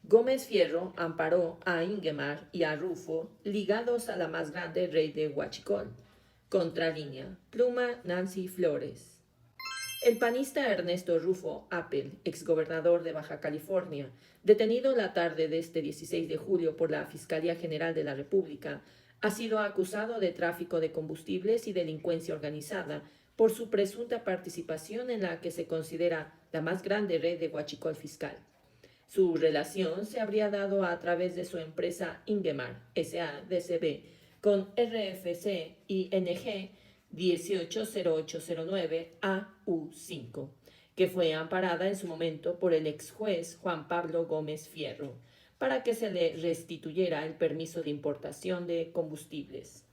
Gómez Fierro amparó a Ingemar y a Rufo, ligados a la más grande red de Huachicol. Contralínea. Pluma Nancy Flores. El panista Ernesto Rufo Appel, exgobernador de Baja California, detenido la tarde de este 16 de julio por la Fiscalía General de la República, ha sido acusado de tráfico de combustibles y delincuencia organizada por su presunta participación en la que se considera la más grande red de huachicol fiscal. Su relación se habría dado a través de su empresa Ingemar S.A.D.C.B. con RFC ING 180809-AU5, que fue amparada en su momento por el ex juez Juan Pablo Gómez Fierro, para que se le restituyera el permiso de importación de combustibles.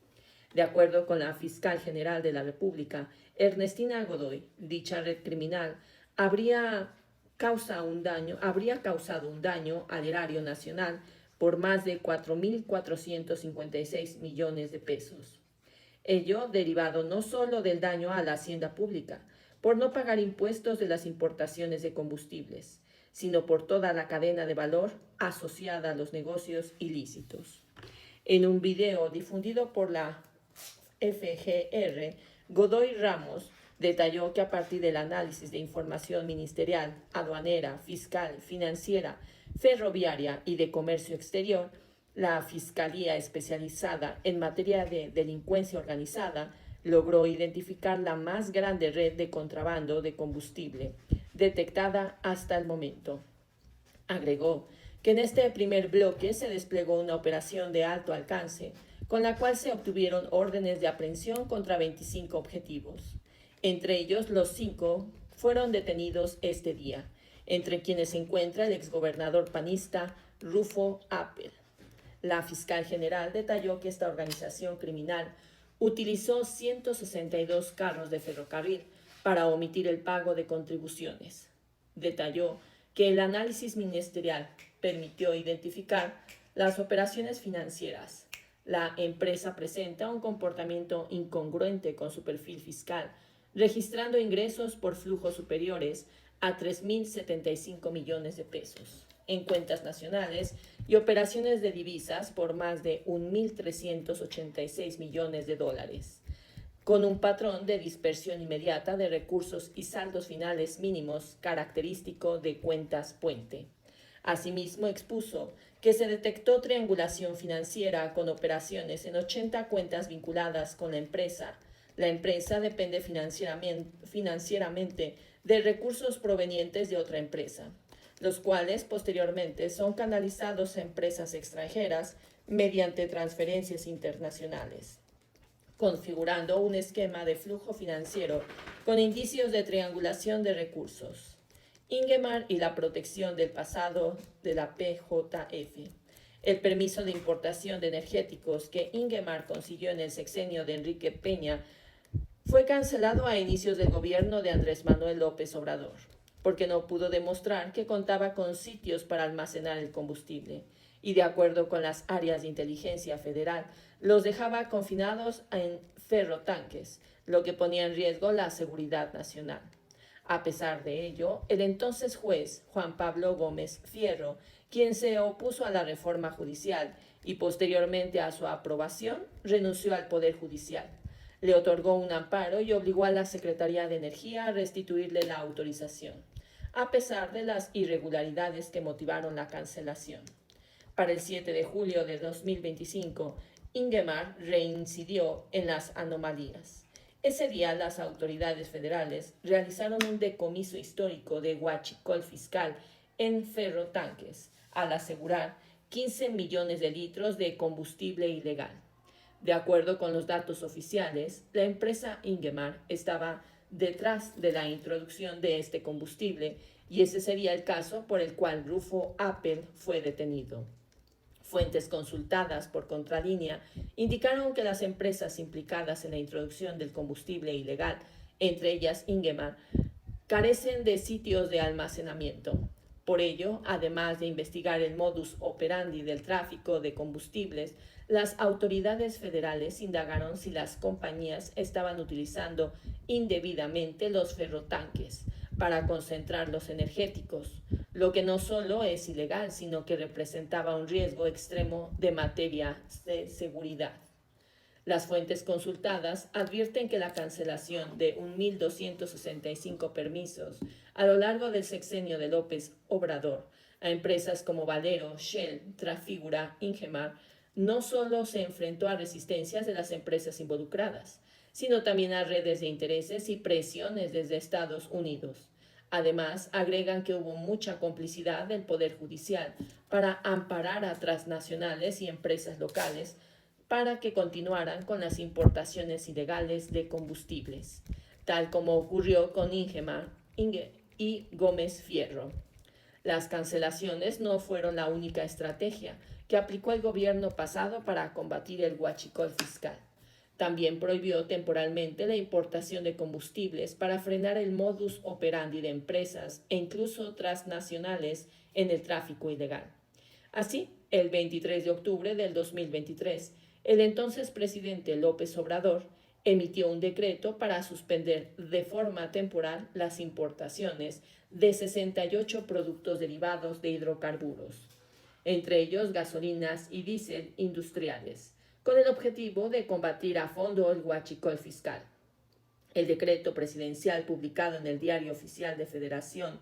De acuerdo con la fiscal general de la República, Ernestina Godoy, dicha red criminal habría causado un daño al erario nacional por más de 4.456 millones de pesos. Ello derivado no solo del daño a la hacienda pública, por no pagar impuestos de las importaciones de combustibles, sino por toda la cadena de valor asociada a los negocios ilícitos. En un video difundido por la FGR, Godoy Ramos detalló que a partir del análisis de información ministerial, aduanera, fiscal, financiera, ferroviaria y de comercio exterior, la Fiscalía especializada en materia de delincuencia organizada logró identificar la más grande red de contrabando de combustible detectada hasta el momento. Agregó que en este primer bloque se desplegó una operación de alto alcance, con la cual se obtuvieron órdenes de aprehensión contra 25 objetivos. Entre ellos, los 5 fueron detenidos este día, entre quienes se encuentra el exgobernador panista Rufo Appel. La fiscal general detalló que esta organización criminal utilizó 162 carros de ferrocarril para omitir el pago de contribuciones. Detalló que el análisis ministerial permitió identificar las operaciones financieras. La empresa presenta un comportamiento incongruente con su perfil fiscal, registrando ingresos por flujos superiores a 3.075 millones de pesos en cuentas nacionales y operaciones de divisas por más de 1.386 millones de dólares, con un patrón de dispersión inmediata de recursos y saldos finales mínimos característico de cuentas puente. Asimismo, expuso que se detectó triangulación financiera con operaciones en 80 cuentas vinculadas con la empresa. La empresa depende financieramente de recursos provenientes de otra empresa, los cuales posteriormente son canalizados a empresas extranjeras mediante transferencias internacionales, configurando un esquema de flujo financiero con indicios de triangulación de recursos. Ingemar y la protección del pasado de la PJF. El permiso de importación de energéticos que Ingemar consiguió en el sexenio de Enrique Peña fue cancelado a inicios del gobierno de Andrés Manuel López Obrador, porque no pudo demostrar que contaba con sitios para almacenar el combustible, y de acuerdo con las áreas de inteligencia federal, los dejaba confinados en ferrotanques, lo que ponía en riesgo la seguridad nacional. A pesar de ello, el entonces juez Juan Pablo Gómez Fierro, quien se opuso a la reforma judicial y posteriormente a su aprobación, renunció al Poder Judicial. Le otorgó un amparo y obligó a la Secretaría de Energía a restituirle la autorización, a pesar de las irregularidades que motivaron la cancelación. Para el 7 de julio de 2025, Ingemar reincidió en las anomalías. Ese día las autoridades federales realizaron un decomiso histórico de huachicol fiscal en ferrotanques, al asegurar 15 millones de litros de combustible ilegal. De acuerdo con los datos oficiales, la empresa Ingemar estaba detrás de la introducción de este combustible y ese sería el caso por el cual Rufo Appel fue detenido. Fuentes consultadas por Contralínea indicaron que las empresas implicadas en la introducción del combustible ilegal, entre ellas Ingemar, carecen de sitios de almacenamiento. Por ello, además de investigar el modus operandi del tráfico de combustibles, las autoridades federales indagaron si las compañías estaban utilizando indebidamente los ferrotanques, para concentrar los energéticos, lo que no solo es ilegal, sino que representaba un riesgo extremo de materia de seguridad. Las fuentes consultadas advierten que la cancelación de 1.265 permisos a lo largo del sexenio de López Obrador a empresas como Valero, Shell, Trafigura, Ingemar, no solo se enfrentó a resistencias de las empresas involucradas, sino también a redes de intereses y presiones desde Estados Unidos. Además, agregan que hubo mucha complicidad del Poder Judicial para amparar a transnacionales y empresas locales para que continuaran con las importaciones ilegales de combustibles, tal como ocurrió con Ingemar y Gómez Fierro. Las cancelaciones no fueron la única estrategia que aplicó el gobierno pasado para combatir el huachicol fiscal. También prohibió temporalmente la importación de combustibles para frenar el modus operandi de empresas e incluso transnacionales en el tráfico ilegal. Así, el 23 de octubre del 2023, el entonces presidente López Obrador emitió un decreto para suspender de forma temporal las importaciones de 68 productos derivados de hidrocarburos, entre ellos gasolinas y diésel industriales, con el objetivo de combatir a fondo el huachicol fiscal. El decreto presidencial publicado en el Diario Oficial de Federación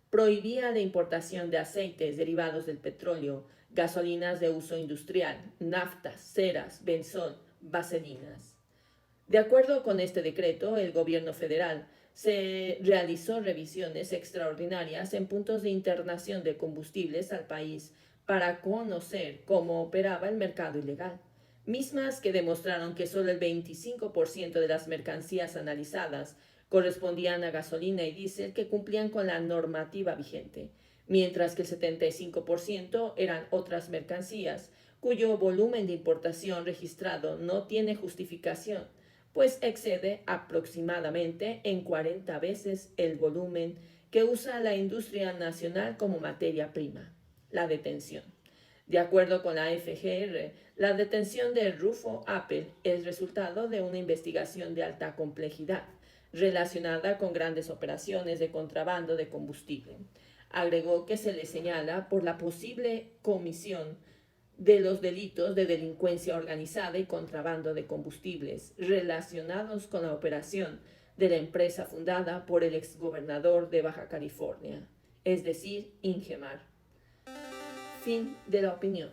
prohibía la importación de aceites derivados del petróleo, gasolinas de uso industrial, naftas, ceras, benzol, vaselinas. De acuerdo con este decreto, el gobierno federal se realizó revisiones extraordinarias en puntos de internación de combustibles al país para conocer cómo operaba el mercado ilegal, mismas que demostraron que solo el 25% de las mercancías analizadas correspondían a gasolina y diésel que cumplían con la normativa vigente, mientras que el 75% eran otras mercancías cuyo volumen de importación registrado no tiene justificación, pues excede aproximadamente en 40 veces el volumen que usa la industria nacional como materia prima, la detención. De acuerdo con la FGR, la detención de Rufo Apple es resultado de una investigación de alta complejidad relacionada con grandes operaciones de contrabando de combustible. Agregó que se le señala por la posible comisión de los delitos de delincuencia organizada y contrabando de combustibles relacionados con la operación de la empresa fundada por el exgobernador de Baja California, es decir, Ingemar. Fin de la opinión.